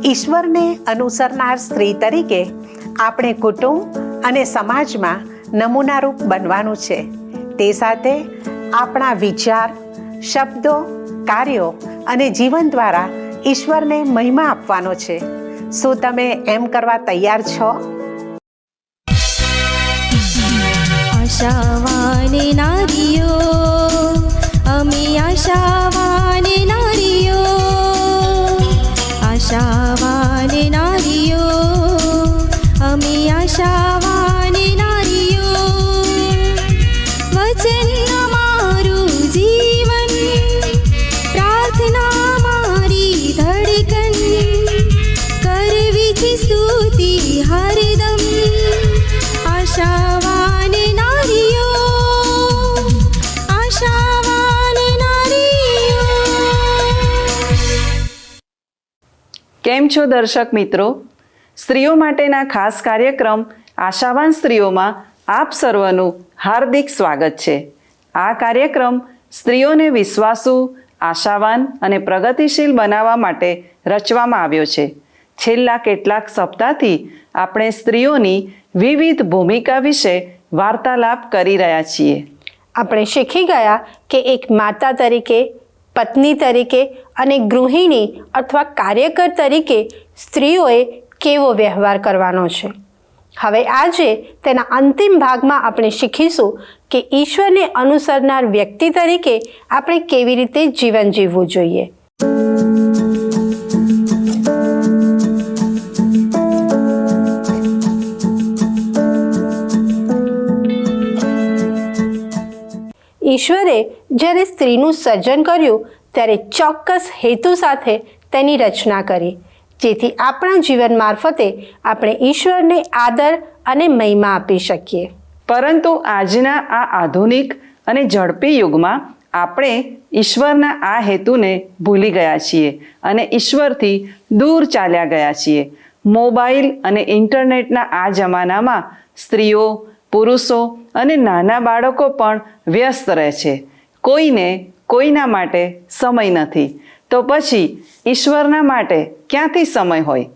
ઈશ્વરને અનુસરનાર સ્ત્રી તરીકે આપણે કુટુંબ અને સમાજમાં નમૂનારૂપ બનવાનું છે. તે સાથે આપણા વિચાર, શબ્દો, કાર્યો અને જીવન દ્વારા ઈશ્વરને મહિમા આપવાનો છે. શું તમે એમ કરવા તૈયાર છો? આશાવાન નારીઓ, અમે આશાવાન નારીઓ, આશાવાન નારીઓ, અમે આશાવાન નારીઓ. વચન અમારું જીવન, પ્રાર્થના મારી ધડકન, કરવી છે સ્તુતિ હરદમ. આશાવાન નારીઓ, આશાવાન નારીઓ. કેમ છો દર્શક મિત્રો? સ્ત્રીઓ માટેના ખાસ કાર્યક્રમ આશાવાન સ્ત્રીઓમાં આપ સર્વનું હાર્દિક સ્વાગત છે. આ કાર્યક્રમ સ્ત્રીઓને વિશ્વાસુ, આશાવાન અને પ્રગતિશીલ બનાવવા માટે રચવામાં આવ્યો છે. છેલ્લા કેટલાક સપ્તાહથી આપણે સ્ત્રીઓની વિવિધ ભૂમિકા વિશે વાર્તાલાપ કરી રહ્યા છીએ. આપણે શીખી ગયા કે એક માતા તરીકે, પત્ની તરીકે અને ગૃહિણી અથવા કાર્યકર તરીકે સ્ત્રીઓએ કેવો વ્યવહાર કરવાનો છે. હવે આજે તેના અંતિમ ભાગમાં આપણે શીખીશું કે ઈશ્વરને અનુસરનાર વ્યક્તિ તરીકે આપણે કેવી રીતે જીવન જીવવું જોઈએ. ઈશ્વરે જ્યારે સ્ત્રીનું સર્જન કર્યું ત્યારે ચોક્કસ હેતુ સાથે તેની રચના કરી, જેથી આપણા જીવન મારફતે આપણે ઈશ્વરને આદર અને મહિમા આપી શકીએ. પરંતુ આજના આ આધુનિક અને ઝડપી યુગમાં આપણે ઈશ્વરના આ હેતુને ભૂલી ગયા છીએ અને ઈશ્વરથી દૂર ચાલ્યા ગયા છીએ. મોબાઈલ અને ઇન્ટરનેટના આ જમાનામાં સ્ત્રીઓ, પુરુષો અને નાના બાળકો પણ વ્યસ્ત રહે છે. કોઈને કોઈના માટે સમય નથી, તો પછી ઈશ્વરના માટે ક્યાંથી સમય હોય?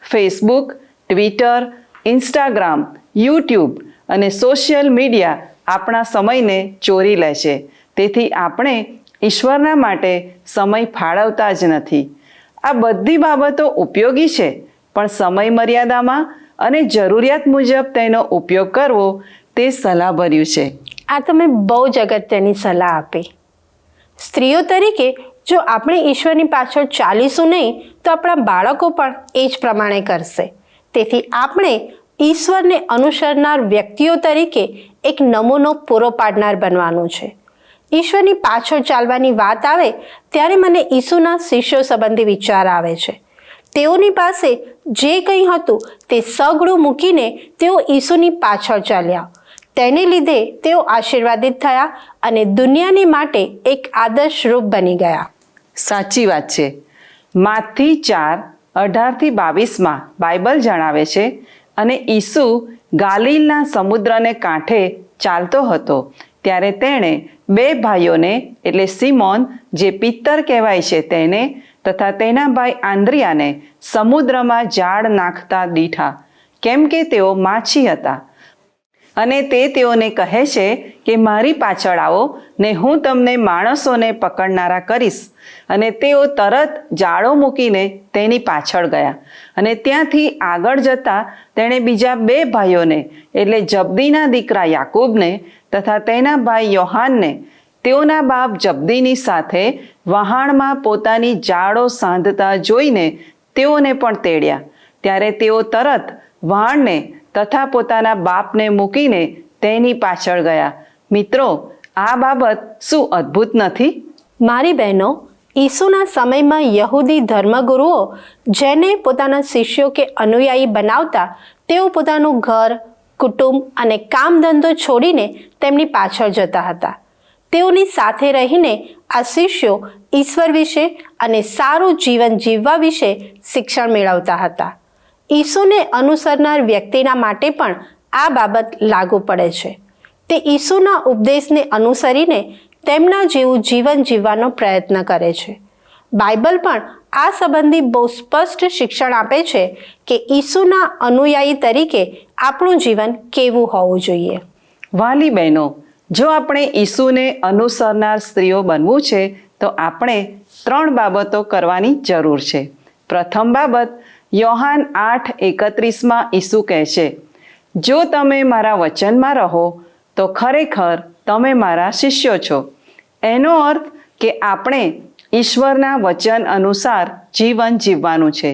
ફેસબુક, ટ્વિટર, ઇન્સ્ટાગ્રામ, યુટ્યુબ અને સોશિયલ મીડિયા આપણા સમયને ચોરી લે છે. તેથી આપણે ઈશ્વરના માટે સમય ફાળવતા જ નથી. આ બધી બાબતો ઉપયોગી છે, પણ સમય મર્યાદામાં અને જરૂરિયાત મુજબ તેનો ઉપયોગ કરવો તે સલાહભર્યું છે. આ તમે બહુ જ અગત્યની સલાહ આપી. સ્ત્રીઓ તરીકે જો આપણે ઈશ્વરની પાછળ ચાલીશું નહીં તો આપણા બાળકો પણ એ જ પ્રમાણે કરશે. તેથી આપણે ઈશ્વરને અનુસરનાર વ્યક્તિઓ તરીકે એક નમૂનો પૂરો પાડનાર બનવાનું છે. ઈશ્વરની પાછળ ચાલવાની વાત આવે ત્યારે મને ઈસુના શિષ્યો સંબંધી વિચાર આવે છે. તેઓની પાસે જે કંઈ હતું તે સગળું મૂકીને તેઓ ઈસુની પાછળ ચાલ્યા. તેને લીધે તેઓ આશીર્વાદિત થયા અને દુનિયાની માટે એક આદર્શ રૂપ બની ગયા. સાચી વાત છે. માથી 4:18-22 બાઇબલ જણાવે છે, અને ઈસુ ગાલિલના સમુદ્રને કાંઠે ચાલતો હતો ત્યારે તેણે 2 ભાઈઓને, એટલે સિમોન જે પિત્તર કહેવાય છે તેને, તથા તેના ભાઈ આંદ્રિયાને સમુદ્રમાં જાળ નાખતા દીઠા, કેમ કે તેઓ માછી હતા. અને તે તેઓને કહે છે કે મારી પાછળ આવો ને હું તમને માણસોને પકડનારા કરીશ. અને તેઓ તરત જાળો મૂકીને તેની પાછળ ગયા. અને ત્યાંથી આગળ જતા તેણે બીજા 2 ભાઈઓને, એટલે જબ્દીના દીકરા યાકૂબને તથા તેના ભાઈ યોહાનને, તેઓના બાપ જબ્દીની સાથે વહાણમાં પોતાની જાળો સાંધતા જોઈને તેઓને પણ તેડ્યા. ત્યારે તેઓ તરત વહાણને તથા પોતાના બાપને મૂકીને તેની પાછળ ગયા. મિત્રો, આ બાબત શું અદ્ભુત નથી? મારી બહેનો, ઈસુના સમયમાં યહૂદી ધર્મગુરુઓ જેને પોતાના શિષ્યો કે અનુયાયી બનાવતા, તેઓ પોતાનું ઘર, કુટુંબ અને કામ ધંધો છોડીને તેમની પાછળ જતા હતા. તેઓની સાથે રહીને આ શિષ્યો ઈશ્વર વિશે અને સારું જીવન જીવવા વિશે શિક્ષણ મેળવતા હતા. ઈસુને અનુસરનાર વ્યક્તિના માટે પણ આ બાબત લાગુ પડે છે. તે ઈસુના ઉપદેશને અનુસરીને તેમના જેવું જીવન જીવવાનો પ્રયત્ન કરે છે. બાઇબલ પણ આ સંબંધી બહુ સ્પષ્ટ શિક્ષણ આપે છે કે ઈસુના અનુયાયી તરીકે આપણું જીવન કેવું હોવું જોઈએ. વાલી બહેનો, જો આપણે ઈસુને અનુસરનાર સ્ત્રીઓ બનવું છે તો આપણે 3 બાબતો કરવાની જરૂર છે. પ્રથમ બાબત, યોહાન 8:31 ઈસુ કહે છે, જો તમે મારા વચનમાં રહો તો ખરેખર તમે મારા શિષ્યો છો. એનો અર્થ કે આપણે ઈશ્વરના વચન અનુસાર જીવન જીવવાનું છે.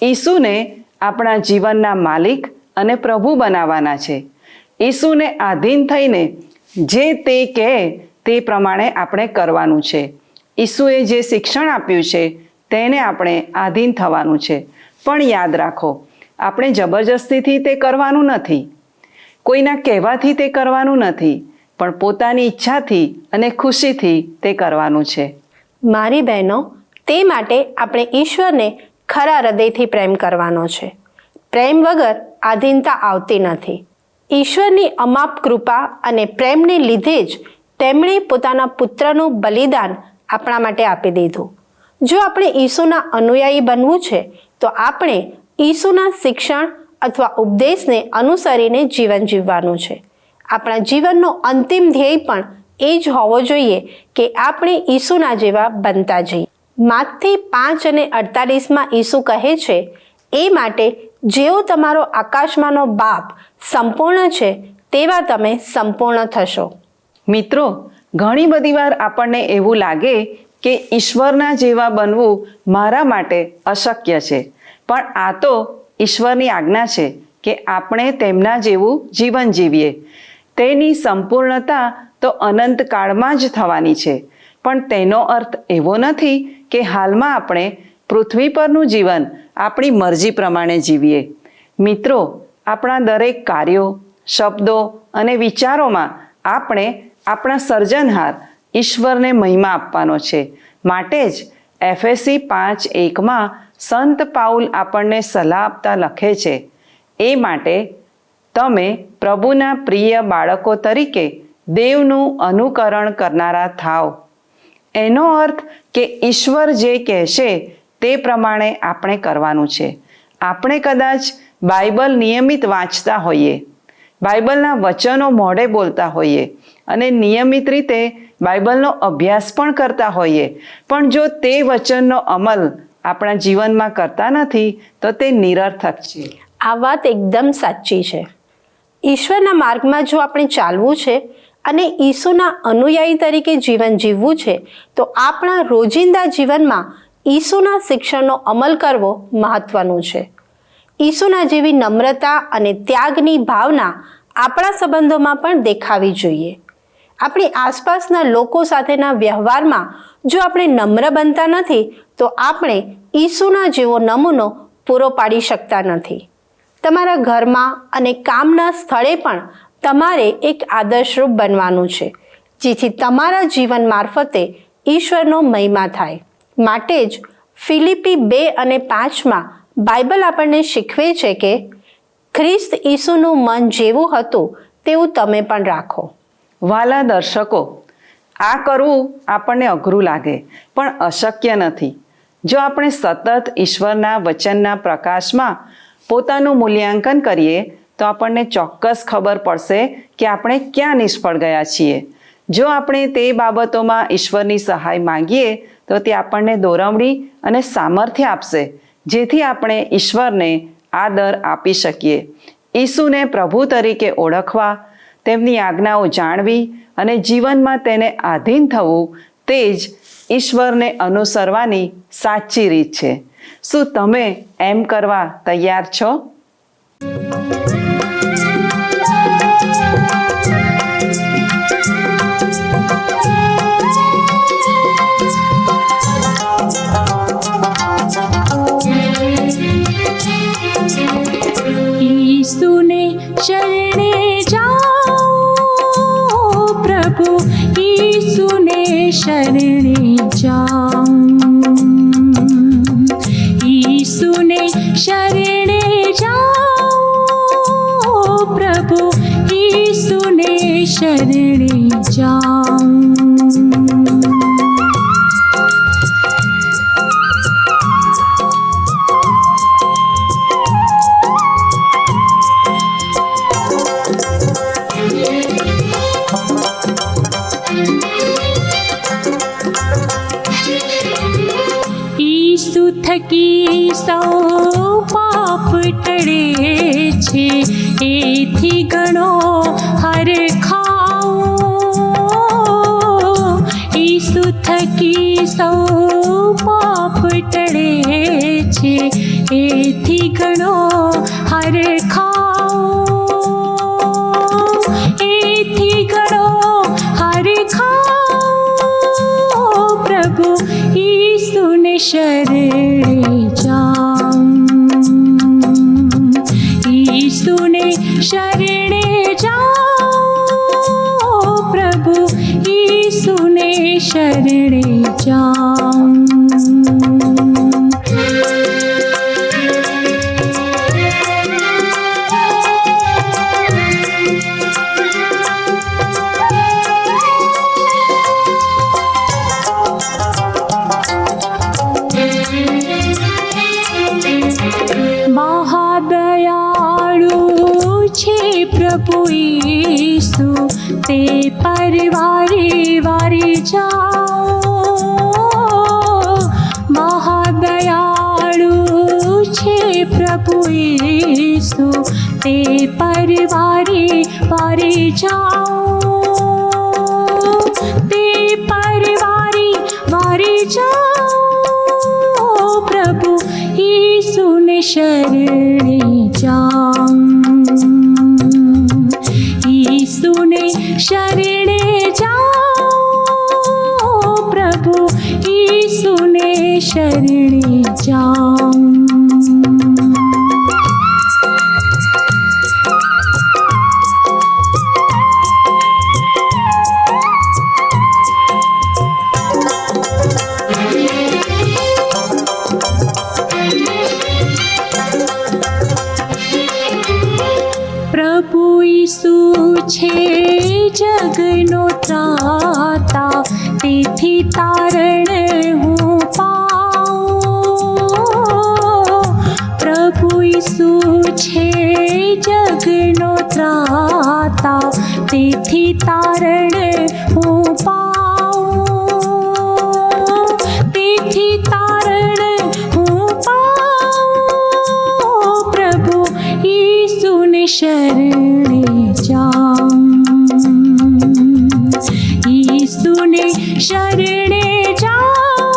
ઈસુને આપણા જીવનના માલિક અને પ્રભુ બનાવવાના છે. ઈસુને આધીન થઈને જે તે કહે તે પ્રમાણે આપણે કરવાનું છે. ઈસુએ જે શિક્ષણ આપ્યું છે તેને આપણે આધીન થવાનું છે. પણ યાદ રાખો, આપણે જબરજસ્તીથી તે કરવાનું નથી, કોઈના કહેવાથી તે કરવાનું નથી, પણ પોતાની ઈચ્છાથી અને ખુશીથી તે કરવાનું છે. મારી બહેનો, તે માટે આપણે ઈશ્વરને ખરા હૃદયથી પ્રેમ કરવાનો છે. પ્રેમ વગર આધીનતા આવતી નથી. ઈશ્વરની અમાપ કૃપા અને પ્રેમને લીધે જ તેમણે પોતાના પુત્રનું બલિદાન આપણા માટે આપી દીધું. જો આપણે ઈસુના અનુયાયી બનવું છે તો આપણે ઈસુના શિક્ષણ અથવા ઉપદેશને અનુસરીને જીવન જીવવાનું છે. આપણા જીવનનો અંતિમ ધ્યેય પણ એ જ હોવો જોઈએ કે આપણે ઈસુના જેવા બનતા જઈએ. માથી 5:48 ઈસુ કહે છે, એ માટે જેવો તમારો આકાશમાંનો બાપ સંપૂર્ણ છે તેવા તમે સંપૂર્ણ થશો. મિત્રો, ઘણી બધી વાર આપણને એવું લાગે કે ઈશ્વરના જેવા બનવું મારા માટે અશક્ય છે, પણ આ તો ઈશ્વરની આજ્ઞા છે કે આપણે તેમના જેવું જીવન જીવીએ. તેની સંપૂર્ણતા તો અનંત કાળમાં જ થવાની છે. પણ તેનો અર્થ એવો નથી કે હાલમાં આપણે પૃથ્વી પરનું જીવન આપણી મરજી પ્રમાણે જીવીએ. મિત્રો, આપણા દરેક કાર્યો, શબ્દો અને વિચારોમાં આપણે આપણા સર્જનહાર ઈશ્વરને મહિમા આપવાનો છે. માટે જ એફેસી 5:1 સંત પાઉલ આપણને સલાહ આપતા લખે છે, એ માટે તમે પ્રભુના પ્રિય બાળકો તરીકે દેવનું અનુકરણ કરનારા થાવ. એનો અર્થ કે ઈશ્વર જે કહેશે તે પ્રમાણે આપણે કરવાનું છે. આપણે કદાચ બાઇબલ નિયમિત વાંચતા હોઈએ, બાઇબલના વચનો મોઢે બોલતા હોઈએ અને નિયમિત રીતે બાઇબલનો અભ્યાસ પણ કરતા હોઈએ, પણ જો તે વચનનો અમલ આપણા જીવનમાં કરતા નથી તો તે નિરર્થક છે. આ વાત એકદમ સાચી છે. ઈશ્વરના માર્ગમાં જો આપણે ચાલવું છે અને ઈસુના અનુયાયી તરીકે જીવન જીવવું છે તો આપણા રોજિંદા જીવનમાં ઈસુના શિક્ષણનો અમલ કરવો મહત્વનું છે. ઈસુના જેવી નમ્રતા અને ત્યાગની ભાવના આપણા સંબંધોમાં પણ દેખાવી જોઈએ. આપણી આસપાસના લોકો સાથેના વ્યવહારમાં જો આપણે નમ્ર બનતા નથી તો આપણે ઈસુના જેવો નમૂનો પૂરો પાડી શકતા નથી. તમારા ઘરમાં અને કામના સ્થળે પણ તમારે એક આદર્શરૂપ બનવાનું છે, જેથી તમારા જીવન મારફતે ઈશ્વરનો મહિમા થાય. માટે જ ફિલિપી 2:5 બાઇબલ આપણને શીખવે છે કે ખ્રિસ્ત ઈસુનું મન જેવું હતું તેવું તમે પણ રાખો. વાલા દર્શકો, આ કરવું આપણને અઘરું લાગે પણ અશક્ય નથી. જો આપણે સતત ઈશ્વરના વચનના પ્રકાશમાં પોતાનું મૂલ્યાંકન કરીએ તો આપણને ચોક્કસ ખબર પડશે કે આપણે ક્યાં નિષ્ફળ ગયા છીએ. જો આપણે તે બાબતોમાં ઈશ્વરની સહાય માંગીએ તો તે આપણને દોરવણી અને સામર્થ્ય આપશે, જેથી આપણે ઈશ્વરને આદર આપી શકીએ. ઈસુને પ્રભુ તરીકે ઓળખવા, તેમની આજ્ઞાઓ જાણવી અને જીવનમાં તેને આધીન થવું, તે જ ઈશ્વરને અનુસરવાની સાચી રીત છે. શું તમે એમ કરવા તૈયાર છો? ईसुने शरणे जाओ प्रभु, ईसुने शरणे जाओ, ईसुने शरणे जाओ प्रभु, ईसुने शरणे जाओ. સૌ પાપ ટળે છે, એથી ઘણો હરખાઓ. ઈસુ થકી સૌ પાપ ટળે છે, એથી ઘણો હરખાઓ. એથી ઘણો હરખાઓ. પ્રભુ ઈસુને શરણે જાઉં. ઈસુને શરણે જાઉં. પ્રભુ ઈસુને શરણે જાઉં. મહાદયાળુ છે પ્રભુ ઈસુ, તે પરવારે વારે જાઓ. મહાદયાળુ છે પ્રભુ ઈસુ, તે પરવારે વારે જાઓ. તે પરવારે વારે જાઓ. પ્રભુ ઈસુને શરણે જાઉં. ઈસુને શરણે જાઉં. પ્રભુ ઈસુને શરણે જાઉં. પ્રભુ ઈસુ છે જગનો ત્રાતા, તેથી તારણ હું પાઉં. પ્રભુ ઈસુ છે જગનો ત્રાતા, તેથી તારણ હું પાઉં. તેથી તારણ હું પાઉં. પ્રભુ ઈસુને શરણે જાઉં. ઈસુને શરણે જાઉં.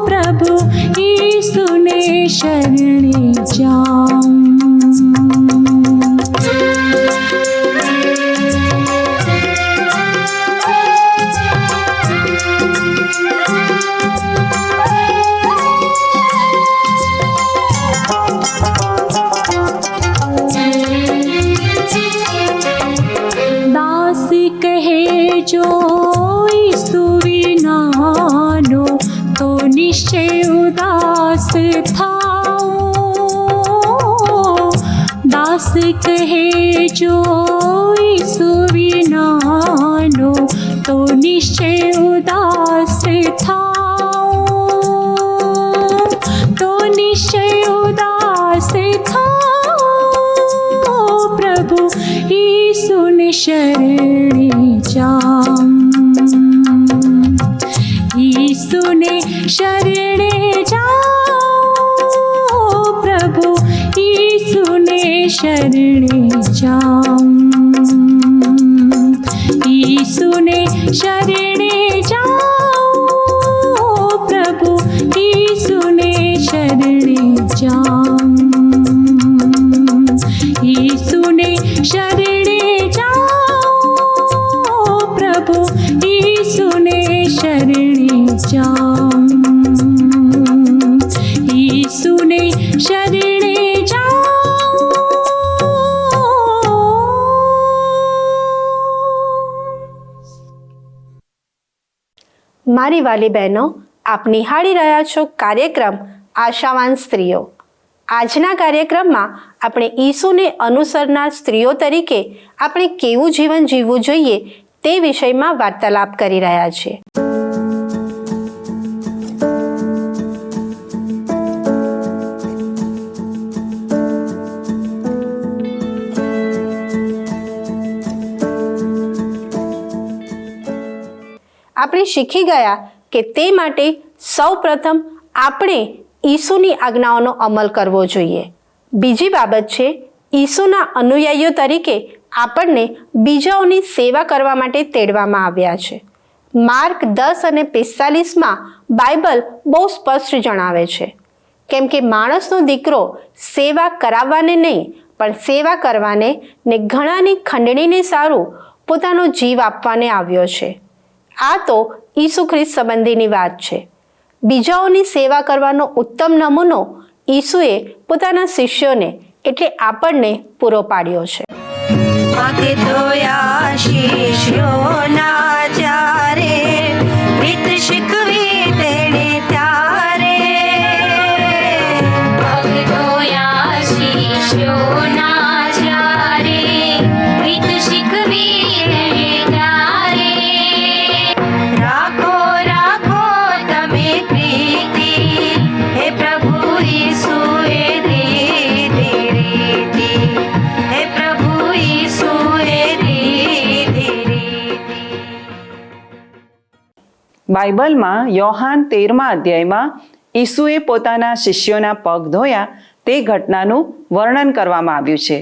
પ્રભુ ઈસુને શરણે જાઉં. દાસ કહે જો ઈસુ વિનાનો, તો નિશ્ચય ઉદાસ થાઓ. દાસ કહે જો ઈસુ વિનાનો, તો નિશ્ચય ઉદાસ થાઓ. તો નિશ્ચય ઉદાસ થાઓ. પ્રભુ ઈસુને શરણે જાઉં. ઈસુને શરણે જાઉં. પ્રભુ ઈસુને શરણે જાઉં. ઈસુને શરણે જાઉં. પ્રભુ ઈસુને શરણે જાઉં. ઈસુને શરણે જાઉં. પ્રભુ ઈસુને શરણે જાઉં. ઈસુને શરણે જાઉં. મારી વાલી બહેનો, આપ નિહાળી રહ્યા છો કાર્યક્રમ આશાવાન સ્ત્રીઓ. આજના કાર્યક્રમમાં આપણે ઈસુને અનુસરનાર સ્ત્રીઓ તરીકે આપણે કેવું જીવન જીવવું જોઈએ તે વિષયમાં વાર્તાલાપ કરી રહ્યા છીએ. આપણે શીખી ગયા કે તે માટે સૌ પ્રથમ આપણે ઈસુની આજ્ઞાઓનો અમલ કરવો જોઈએ. બીજી બાબત છે, ઈસુના અનુયાયીઓ તરીકે આપણને બીજાઓની સેવા કરવા માટે તેડવામાં આવ્યા છે. માર્ક 10 અને 45માં બાઇબલ બહુ સ્પષ્ટ જણાવે છે, કેમ કે માણસનો દીકરો સેવા કરાવવાને નહીં પણ સેવા કરવાને ને ઘણાની ખંડણીને સારું પોતાનો જીવ આપવાને આવ્યો છે. આ તો ઈસુ ખ્રિસ્ત સંબંધીની વાત છે. બીજાઓની સેવા કરવાનો ઉત્તમ નમૂનો ઈસુએ પોતાના શિષ્યોને એટલે આપણને પૂરો પાડ્યો છે. પગ ધોયા શિષ્યોના જ્યારે, રીત શીખવી તેણે ત્યારે. પગ ધોયા શિષ્યોના જ્યારે, રીત શીખવી તેણે ત્યારે. રાખો રાખો તમે પ્રીતિ, હે પ્રભુ ઈસુએ દીધી રીતિ. હે પ્રભુ ઈસુએ દીધી રીતિ. બાઇબલમાં યોહાન 13મા અધ્યાયમાં ઈસુએ પોતાના શિષ્યોના પગ ધોયા તે ઘટનાનું વર્ણન કરવામાં આવ્યું છે.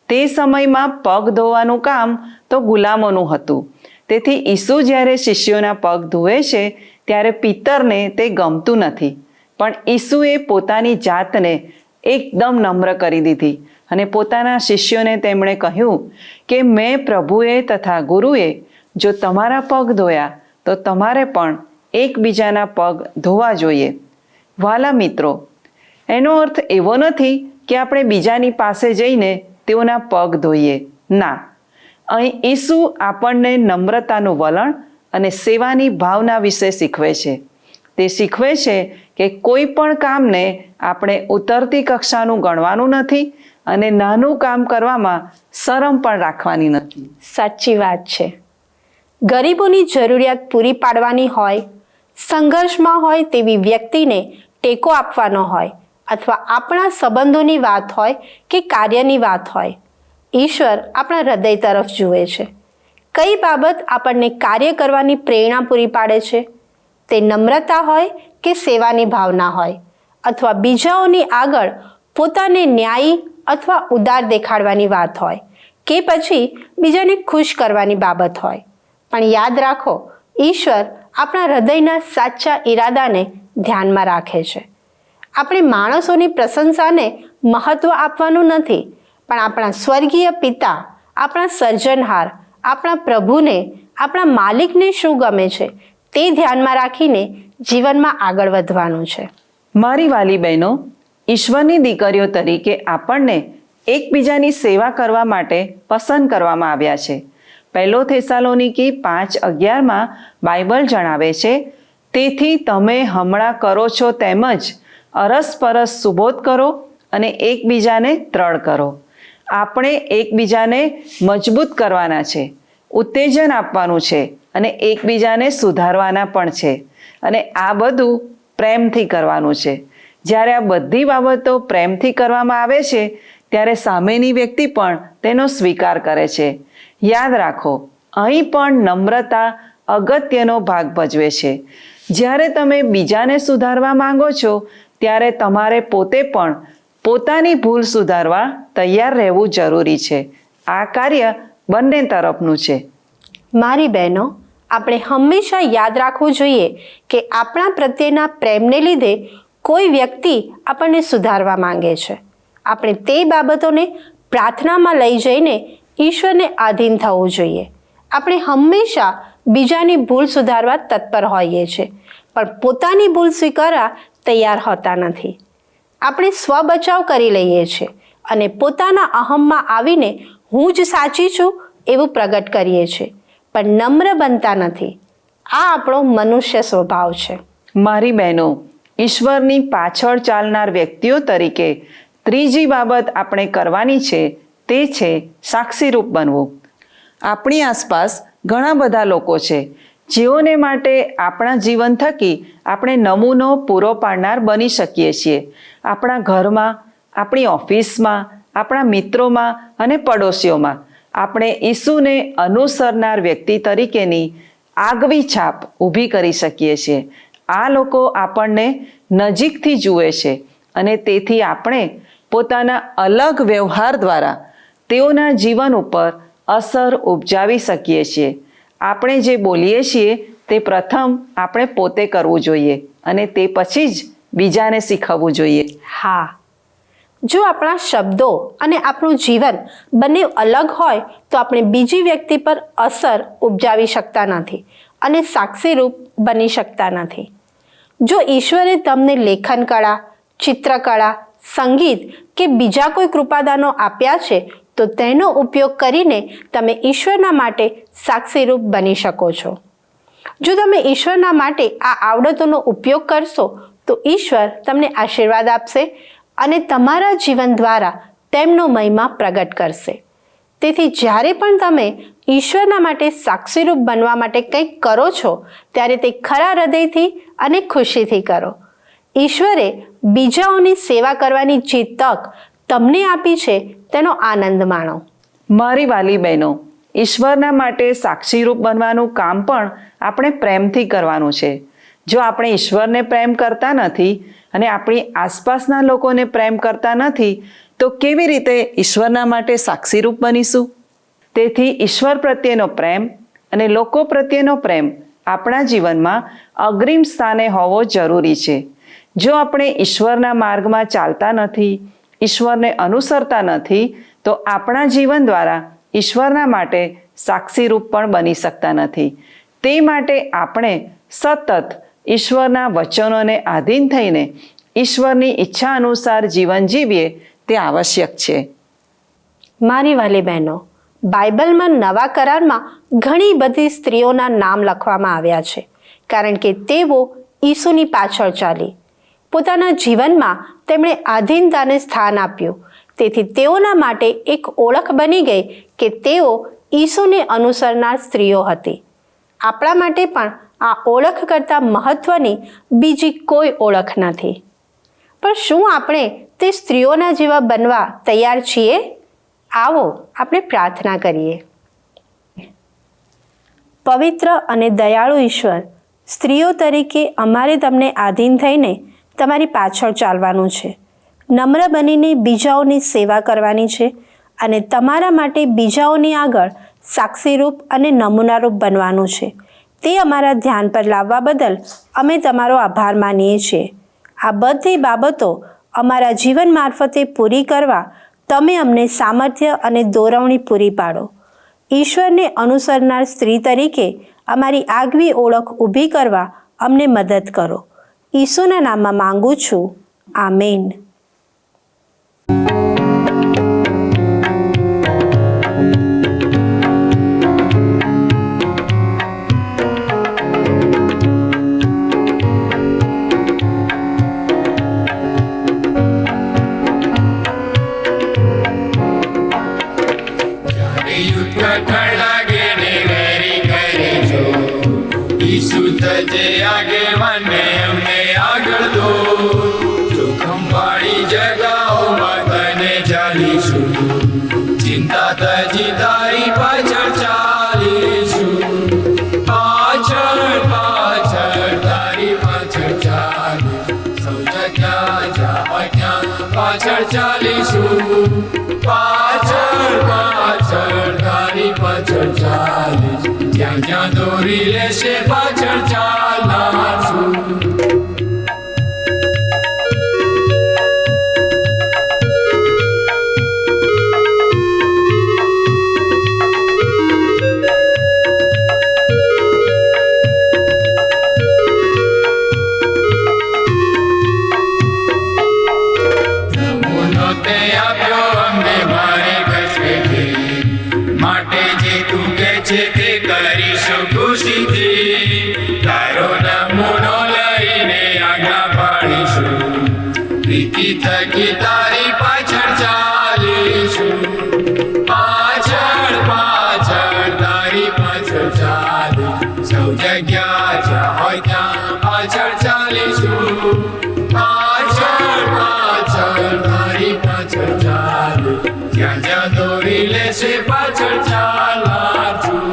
તે સમયમાં પગ ધોવાનું કામ તો ગુલામોનું હતું. તેથી ઈસુ જ્યારે શિષ્યોના પગ ધોવે છે ત્યારે પિતરને તે ગમતું નથી, પણ ઈસુએ પોતાની જાતને એકદમ નમ્ર કરી દીધી અને પોતાના શિષ્યોને તેમણે કહ્યું કે મેં પ્રભુએ તથા ગુરુએ જો તમારા પગ ધોયા તો તમારે પણ એકબીજાના પગ ધોવા જોઈએ. વાલા મિત્રો, એનો અર્થ એવો નથી કે આપણે બીજાની પાસે જઈને તેઓના પગ ધોઈએ. ના, અહીં ઈસુ આપણને નમ્રતાનું વલણ અને સેવાની ભાવના વિશે શીખવે છે. તે શીખવે છે કે કોઈ પણ કામને આપણે ઉતરતી કક્ષાનું ગણવાનું નથી અને નાનું કામ કરવામાં શરમ પણ રાખવાની નથી. સાચી વાત છે. ગરીબોની જરૂરિયાત પૂરી પાડવાની હોય, સંઘર્ષમાં હોય તેવી વ્યક્તિને ટેકો આપવાનો હોય, અથવા આપણા સંબંધોની વાત હોય કે કાર્યની વાત હોય, ઈશ્વર આપણા હૃદય તરફ જુએ છે. કઈ બાબત આપણને કાર્ય કરવાની પ્રેરણા પૂરી પાડે છે? તે નમ્રતા હોય કે સેવાની ભાવના હોય, અથવા બીજાઓની આગળ પોતાને ન્યાયી અથવા ઉદાર દેખાડવાની વાત હોય, કે પછી બીજાને ખુશ કરવાની બાબત હોય. પણ યાદ રાખો, ઈશ્વર આપણા હૃદયના સાચા ઈરાદાને ધ્યાનમાં રાખે છે. આપણે માણસોની પ્રશંસાને મહત્વ આપવાનું નથી, પણ આપણા સ્વર્ગીય પિતા, આપણા સર્જનહાર, આપણા પ્રભુને, આપણા માલિકને શું ગમે છે તે ધ્યાનમાં રાખીને જીવનમાં આગળ વધવાનું છે. મારી વાલી બહેનો, ઈશ્વરની દીકરીઓ તરીકે આપણને એકબીજાની સેવા કરવા માટે પસંદ કરવામાં આવ્યા છે. 1 થેસાલોનિકી 5:11માં બાઇબલ જણાવે છે, તેથી તમે હમણાં કરો છો તેમ જ અરસપરસ સુબોધ કરો અને એકબીજાને ત્રણ કરો. આપણે એકબીજાને મજબૂત કરવાના છે, ઉત્તેજન આપવાનું છે અને એકબીજાને સુધારવાના પણ છે. અને આ બધું પ્રેમથી કરવાનું છે. જ્યારે આ બધી બાબતો પ્રેમથી કરવામાં આવે છે ત્યારે સામેની વ્યક્તિ પણ તેનો સ્વીકાર કરે છે. યાદ રાખો, અહીં પણ નમ્રતા અગત્યનો ભાગ ભજવે છે. જ્યારે તમે બીજાને સુધારવા માંગો છો ત્યારે તમારે પોતે પણ પોતાની ભૂલ સુધારવા તૈયાર રહેવું જરૂરી છે. આ કાર્ય બંને તરફનું છે. મારી બહેનો, આપણે હંમેશા યાદ રાખવું જોઈએ કે આપણા પ્રત્યેના પ્રેમને લીધે કોઈ વ્યક્તિ આપણને સુધારવા માંગે છે. આપણે તે બાબતોને પ્રાર્થનામાં લઈ જઈને ઈશ્વરને આધીન થવું જોઈએ. આપણે હંમેશા બીજાની ભૂલ સુધારવા તત્પર હોઈએ છીએ, પણ પોતાની ભૂલ સ્વીકારવા તૈયાર હોતા નથી. આપણે સ્વબચાવ કરી લઈએ છીએ અને પોતાના અહમમાં આવીને હું જ સાચી છું એવું પ્રગટ કરીએ છીએ, પણ નમ્ર બનતા નથી. આ આપણો મનુષ્ય સ્વભાવ છે. મારી બહેનો, ઈશ્વરની પાછળ ચાલનાર વ્યક્તિઓ તરીકે ત્રીજી બાબત આપણે કરવાની છે તે છે સાક્ષીરૂપ બનવું. આપણી આસપાસ ઘણા બધા લોકો છે જેઓને માટે આપણા જીવન થકી આપણે નમૂનો પૂરો પાડનાર બની શકીએ છીએ. આપણા ઘરમાં, આપણી ઓફિસમાં, આપણા મિત્રોમાં અને પડોશીઓમાં આપણે ઈસુને અનુસરનાર વ્યક્તિ તરીકેની આગવી છાપ ઊભી કરી શકીએ છીએ. આ લોકો આપણને નજીકથી જુએ છે અને તેથી આપણે પોતાના અલગ વ્યવહાર દ્વારા તેઓના જીવન ઉપર અસર ઉપજાવી શકીએ છીએ. આપણે જે બોલીએ છીએ તે પ્રથમ આપણે પોતે કરવું જોઈએ અને તે પછી જ બીજાને શીખવવું જોઈએ. હા, જો આપણા શબ્દો અને આપણું જીવન બંને અલગ હોય તો આપણે બીજી વ્યક્તિ પર અસર ઉપજાવી શકતા નથી અને સાક્ષીરૂપ બની શકતા નથી. જો ઈશ્વરે તમને લેખન કળા, ચિત્રકળા, સંગીત કે બીજા કોઈ કૃપાદાનો આપ્યા છે તો તેનો ઉપયોગ કરીને તમે ઈશ્વરના માટે સાક્ષીરૂપ બની શકો છો. જો તમે ઈશ્વરના માટે આ આવડતોનો ઉપયોગ કરશો તો ઈશ્વર તમને આશીર્વાદ આપશે અને તમારા જીવન દ્વારા તેમનો મહિમા પ્રગટ કરશે. તેથી જ્યારે પણ તમે ઈશ્વરના માટે સાક્ષીરૂપ બનવા માટે કંઈક કરો છો ત્યારે તે ખરા હૃદયથી અને ખુશીથી કરો. ઈશ્વરે બીજાઓની સેવા કરવાની જે તક તમને આપી છે તેનો આનંદ માણો. મારી વાલી બહેનો, ઈશ્વરના માટે સાક્ષીરૂપ બનવાનું કામ પણ આપણે પ્રેમથી કરવાનું છે. જો આપણે ઈશ્વરને પ્રેમ કરતા નથી અને આપણી આસપાસના લોકોને પ્રેમ કરતા નથી તો કેવી રીતે ઈશ્વરના માટે સાક્ષીરૂપ બનીશું? તેથી ઈશ્વર પ્રત્યેનો પ્રેમ અને લોકો પ્રત્યેનો પ્રેમ આપણા જીવનમાં અગ્રીમ સ્થાને હોવો જરૂરી છે. જો આપણે ઈશ્વરના માર્ગમાં ચાલતા નથી, ઈશ્વરને અનુસરતા નથી તો આપણા જીવન દ્વારા ઈશ્વરના માટે સાક્ષીરૂપ પણ બની શકતા નથી. તે માટે આપણે સતત ઈશ્વરના વચનોને આધીન થઈને ઈશ્વરની ઈચ્છા અનુસાર જીવન જીવીએ તે આવશ્યક છે. મારી વાલી બહેનો, બાઇબલમાં નવા કરારમાં ઘણી બધી સ્ત્રીઓના નામ લખવામાં આવ્યા છે કારણ કે તેઓ ઈસુની પાછળ ચાલી. પોતાના જીવનમાં તેમણે આધીનતાને સ્થાન આપ્યું. તેથી તેઓના માટે એક ઓળખ બની ગઈ કે તેઓ ઈસુને અનુસરનાર સ્ત્રીઓ હતી. આપણા માટે પણ આ ઓળખ કરતાં મહત્વની બીજી કોઈ ઓળખ નથી. પણ શું આપણે તે સ્ત્રીઓના જેવા બનવા તૈયાર છીએ? આવો આપણે પ્રાર્થના કરીએ. પવિત્ર અને દયાળુ ઈશ્વર, સ્ત્રીઓ તરીકે અમારે તમને આધીન થઈને તમારી પાછળ ચાલવાનું છે. નમ્ર બનીને બીજાઓની સેવા કરવાની છે અને તમારા માટે બીજાઓની આગળ સાક્ષીરૂપ અને નમૂનારૂપ બનવાનું છે. તે અમારા ધ્યાન પર લાવવા બદલ અમે તમારો આભાર માનીએ છીએ. આ બધી બાબતો અમારા જીવન મારફતે પૂરી કરવા તમે અમને સામર્થ્ય અને દોરવણી પૂરી પાડો. ઈશ્વરને અનુસરનાર સ્ત્રી તરીકે અમારી આગવી ઓળખ ઊભી કરવા અમને મદદ કરો. ઈસુના નામમાં માંગુ છું. આમેન. જ્યાં દોરી લેશે પાછળ ચાલશું. થકી તારી પાછળ ચાલીશું. પાછળ પાછળ તારી પાછળ ચાલી સૌ જગ્યા જ્યાં હોય ત્યાં પાછળ ચાલીશું. પાછળ પાછળ તારી પાછળ ચાલી જ્યાં જ્યાં દોરી લેશે પાછળ ચાલાશું.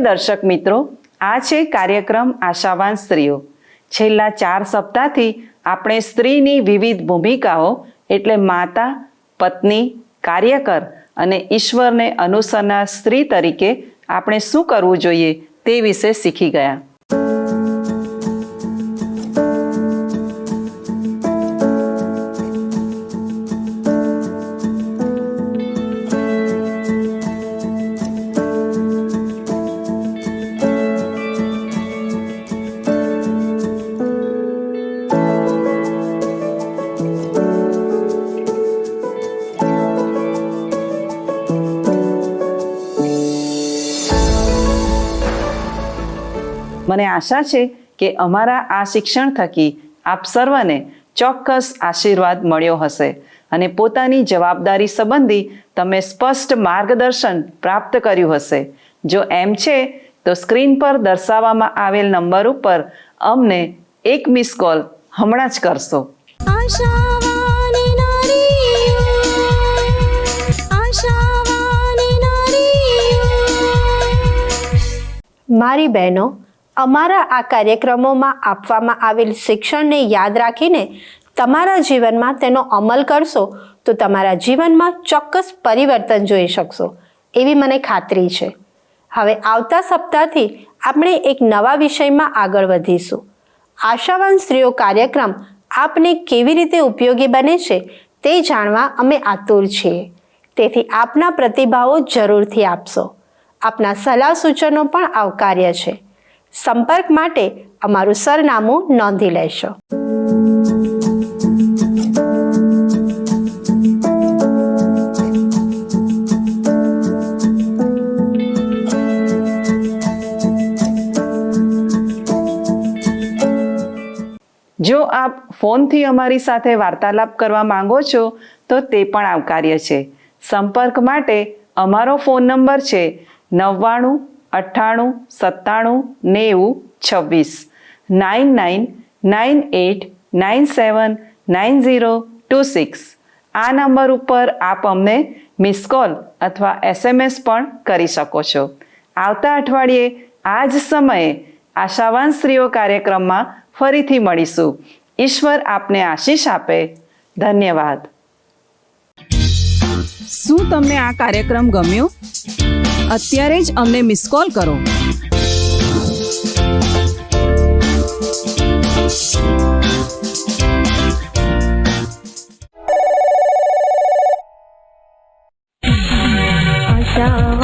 દર્શક મિત્રો, આ છે કાર્યક્રમ આશાવાન સ્ત્રીઓ. છેલ્લા 4 સપ્તાહથી આપણે સ્ત્રીની વિવિધ ભૂમિકાઓ એટલે માતા, પત્ની, કાર્યકર અને ઈશ્વરને અનુસરનાર સ્ત્રી તરીકે આપણે શું કરવું જોઈએ તે વિશે શીખી ગયા. મને આશા છે કે અમારા આ શિક્ષણ થકી આપ સર્વને ચોક્કસ આશીર્વાદ મળ્યો હશે અને પોતાની જવાબદારી સંબંધી તમે સ્પષ્ટ માર્ગદર્શન પ્રાપ્ત કર્યું હશે. જો એમ છે તો સ્ક્રીન પર દર્શાવવામાં આવેલ નંબર ઉપર અમને એક મિસ કોલ હમણાં જ કરશો. આશાવાન નારીઓ, આશાવાન નારીઓ. મારી બહેનો, અમારા આ કાર્યક્રમોમાં આપવામાં આવેલ શિક્ષણને યાદ રાખીને તમારા જીવનમાં તેનો અમલ કરશો તો તમારા જીવનમાં ચોક્કસ પરિવર્તન જોઈ શકશો એવી મને ખાતરી છે. હવે આવતા સપ્તાહથી આપણે એક નવા વિષયમાં આગળ વધીશું. આશાવાન સ્ત્રીઓ કાર્યક્રમ આપને કેવી રીતે ઉપયોગી બને છે તે જાણવા અમે આતુર છીએ. તેથી આપના પ્રતિભાવો જરૂરથી આપશો. આપના સલાહ સૂચનો પણ આવકાર્ય છે. સંપર્ક માટે અમારું સરનામું નોંધી લેશો. જો આપ ફોનથી અમારી સાથે વાર્તાલાપ કરવા માંગો છો તો તે પણ આવકાર્ય છે. સંપર્ક માટે અમારો ફોન નંબર છે 99 98 97 90 26 9998979026. આ નંબર ઉપર આપ અમને મિસ કોલ અથવા SMS પણ કરી શકો છો. આવતા અઠવાડિયે આ જ સમયે આશાવાન સ્ત્રીઓ કાર્યક્રમમાં ફરીથી મળીશું. ઈશ્વર આપને આશીષ આપે. ધન્યવાદ. શું તમને આ કાર્યક્રમ ગમ્યો? અત્યારે જ અમને મિસ કોલ કરો. આશાવાન